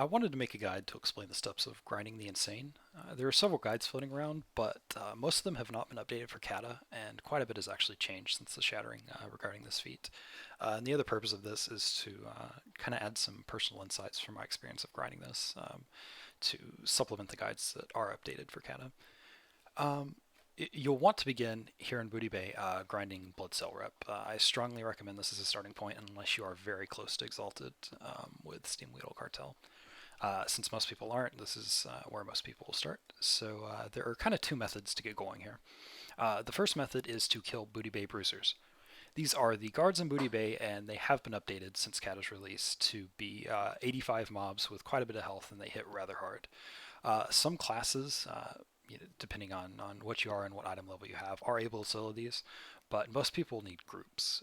I wanted to make a guide to explain the steps of grinding the insane. There are several guides floating around, but most of them have not been updated for Kata, and quite a bit has actually changed since the shattering regarding this feat. And the other purpose of this is to kind of add some personal insights from my experience of grinding this to supplement the guides that are updated for Kata. Um, you'll want to begin here in Booty Bay grinding Bloodsail rep. I strongly recommend this as a starting point unless you are very close to Exalted with Steamwheedle Cartel. Since most people aren't, this is where most people will start. So there are kind of two methods to get going here. The first method is to kill Booty Bay Bruisers. These are the guards in Booty Bay, and they have been updated since Kata's release to be 85 mobs with quite a bit of health, and they hit rather hard. Some classes, depending on what you are and what item level you have, are able to solo these, but most people need groups.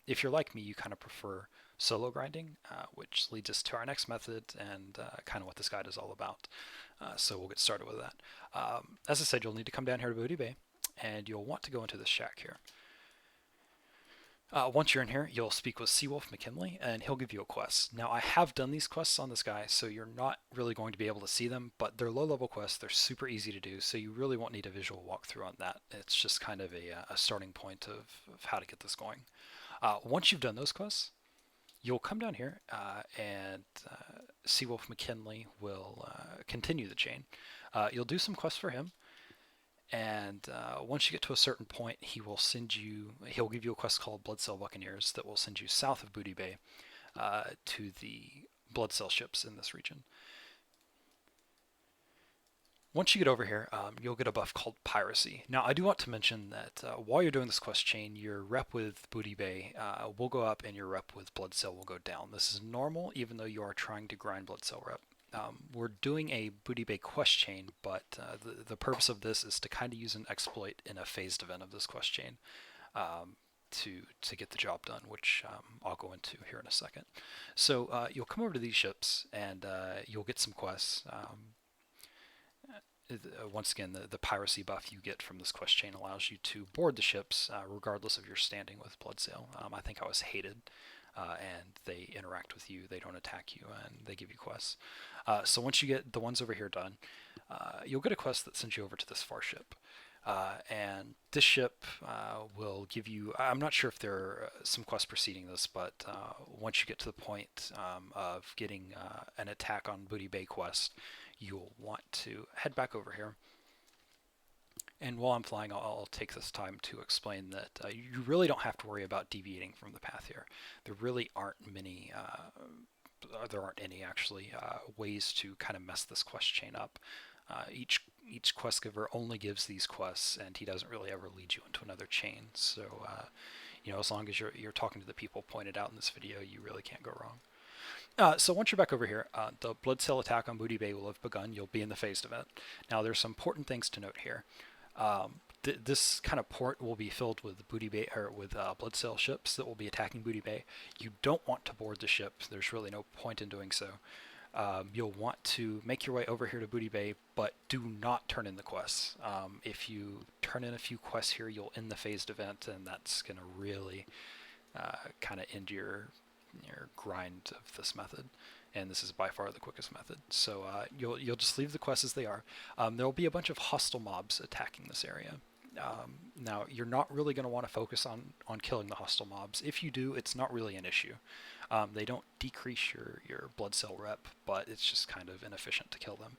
If you're like me, you kind of prefer solo grinding, which leads us to our next method and kind of what this guide is all about. So we'll get started with that. As I said, you'll need to come down here to Booty Bay, and you'll want to go into this shack here. Once you're in here, you'll speak with Seawolf McKinley, and he'll give you a quest. Now, I have done these quests on this guy, so you're not really going to be able to see them, but they're low-level quests. They're super easy to do, so you really won't need a visual walkthrough on that. It's just kind of a starting point of how to get this going. Once you've done those quests, you'll come down here, and Seawolf McKinley will continue the chain. You'll do some quests for him, and once you get to a certain point, he'll give you a quest called Bloodsail Buccaneers that will send you south of Booty Bay to the Bloodsail ships in this region. Once you get over here, you'll get a buff called Piracy. Now, I do want to mention that while you're doing this quest chain, your rep with Booty Bay will go up and your rep with Bloodsail will go down. This is normal, even though you are trying to grind Bloodsail rep. We're doing a Booty Bay quest chain, but the purpose of this is to kind of use an exploit in a phased event of this quest chain to get the job done, which I'll go into here in a second. So you'll come over to these ships, and you'll get some quests. Once again, the piracy buff you get from this quest chain allows you to board the ships regardless of your standing with Bloodsail. I think I was hated. And they interact with you, they don't attack you, and they give you quests. So once you get the ones over here done, you'll get a quest that sends you over to this far ship. And this ship will give you, I'm not sure if there are some quests preceding this, but once you get to the point of getting an attack on Booty Bay quest, you'll want to head back over here. And while I'm flying, I'll take this time to explain that you really don't have to worry about deviating from the path here. There really aren't many, there aren't any actually, ways to kind of mess this quest chain up. Each quest giver only gives these quests, and he doesn't really ever lead you into another chain. So, as long as you're talking to the people pointed out in this video, you really can't go wrong. So once you're back over here, the Bloodsail attack on Booty Bay will have begun. You'll be in the phased event. Now, there's some important things to note here. This kind of port will be filled with Booty Bay or with Bloodsail ships that will be attacking Booty Bay. You don't want to board the ship. There's really no point in doing so. You'll want to make your way over here to Booty Bay, but do not turn in the quests. If you turn in a few quests here, you'll end the phased event, and that's going to really kind of end your grind of this method. And this is by far the quickest method. So you'll just leave the quests as they are. There will be a bunch of hostile mobs attacking this area. Now, you're not really going to want to focus on killing the hostile mobs. If you do, it's not really an issue. They don't decrease your Bloodsail rep, but it's just kind of inefficient to kill them.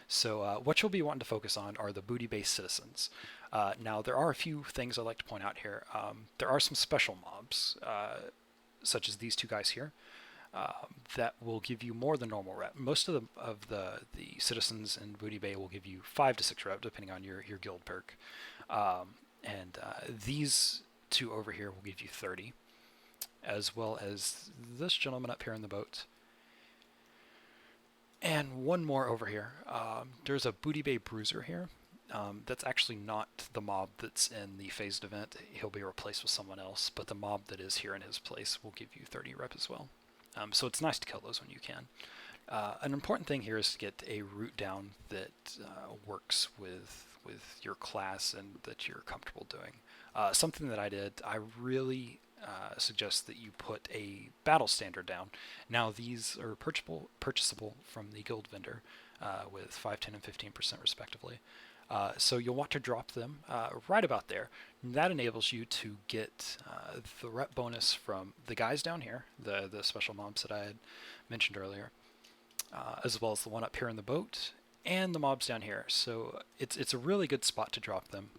So what you'll be wanting to focus on are the Booty Bay citizens. Now, there are a few things I'd like to point out here. There are some special mobs, such as these two guys here. That will give you more than normal rep. Most of the citizens in Booty Bay will give you 5 to 6 rep, depending on your guild perk. And these two over here will give you 30, as well as this gentleman up here in the boat. And one more over here. There's a Booty Bay Bruiser here. That's actually not the mob that's in the phased event. He'll be replaced with someone else, but the mob that is here in his place will give you 30 rep as well. So it's nice to kill those when you can. An important thing here is to get a route down that works with your class and that you're comfortable doing. Something that I did, I really suggests that you put a battle standard down. Now these are purchasable from the guild vendor with 5, 10, and 15% respectively. So you'll want to drop them right about there. That enables you to get the rep bonus from the guys down here, the special mobs that I had mentioned earlier, as well as the one up here in the boat, and the mobs down here. So it's a really good spot to drop them.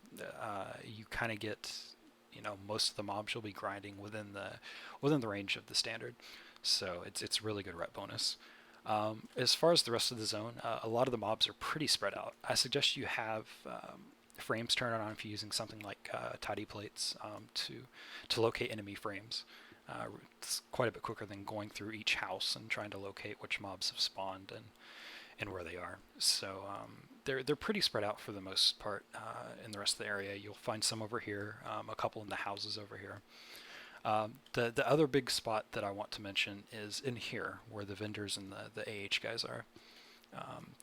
You kind of get, most of the mobs you'll be grinding within the range of the standard. So it's really good rep bonus. As far as the rest of the zone, a lot of the mobs are pretty spread out. I suggest you have frames turned on if you're using something like tidy plates to locate enemy frames. It's quite a bit quicker than going through each house and trying to locate which mobs have spawned and where they are. So they're pretty spread out for the most part in the rest of the area. You'll find some over here, a couple in the houses over here. The other big spot that I want to mention is in here, where the vendors and the AH guys are.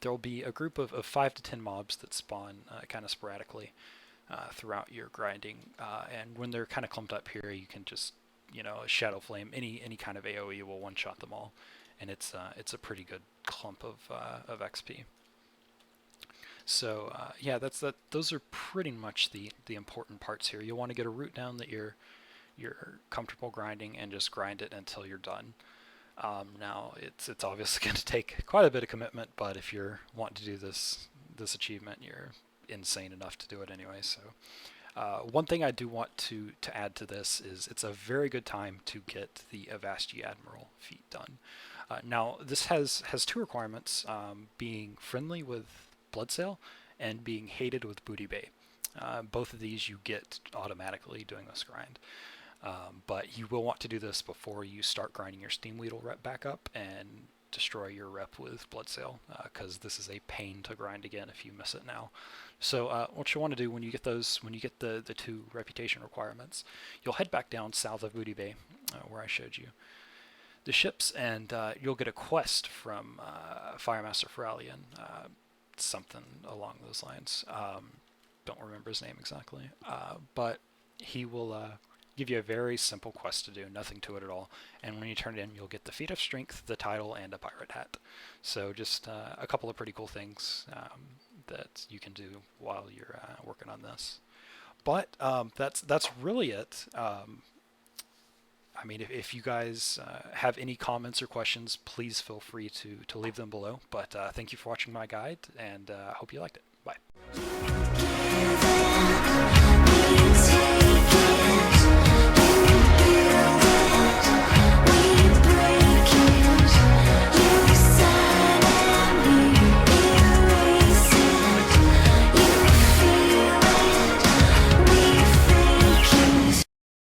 There'll be a group of 5 to 10 mobs that spawn kind of sporadically throughout your grinding, and when they're kind of clumped up here, you can just, Shadow Flame, any kind of AoE will one-shot them all, and it's a pretty good clump of XP. So yeah, those are pretty much the important parts here. You'll want to get a route down that you're comfortable grinding, and just grind it until you're done. Now it's obviously going to take quite a bit of commitment, but if you're wanting to do this achievement, you're insane enough to do it anyway. So one thing I do want to add to this is it's a very good time to get the Avasti Admiral feat done. Now this has 2 requirements, being friendly with Bloodsail and being hated with Booty Bay. Both of these you get automatically doing this grind. But you will want to do this before you start grinding your Steamwheedle rep back up and destroy your rep with Bloodsail, because this is a pain to grind again if you miss it now. So what you want to do when you get the 2 reputation requirements, you'll head back down south of Booty Bay, where I showed you the ships, and you'll get a quest from Firemaster Feralion, something along those lines. Don't remember his name exactly, but he will give you a very simple quest to do, nothing to it at all. And when you turn it in, you'll get the Feat of Strength, the title, and a pirate hat. So just a couple of pretty cool things that you can do while you're working on this. But that's really it. I mean, if you guys have any comments or questions, please feel free to leave them below. But thank you for watching my guide, and I hope you liked it. Bye.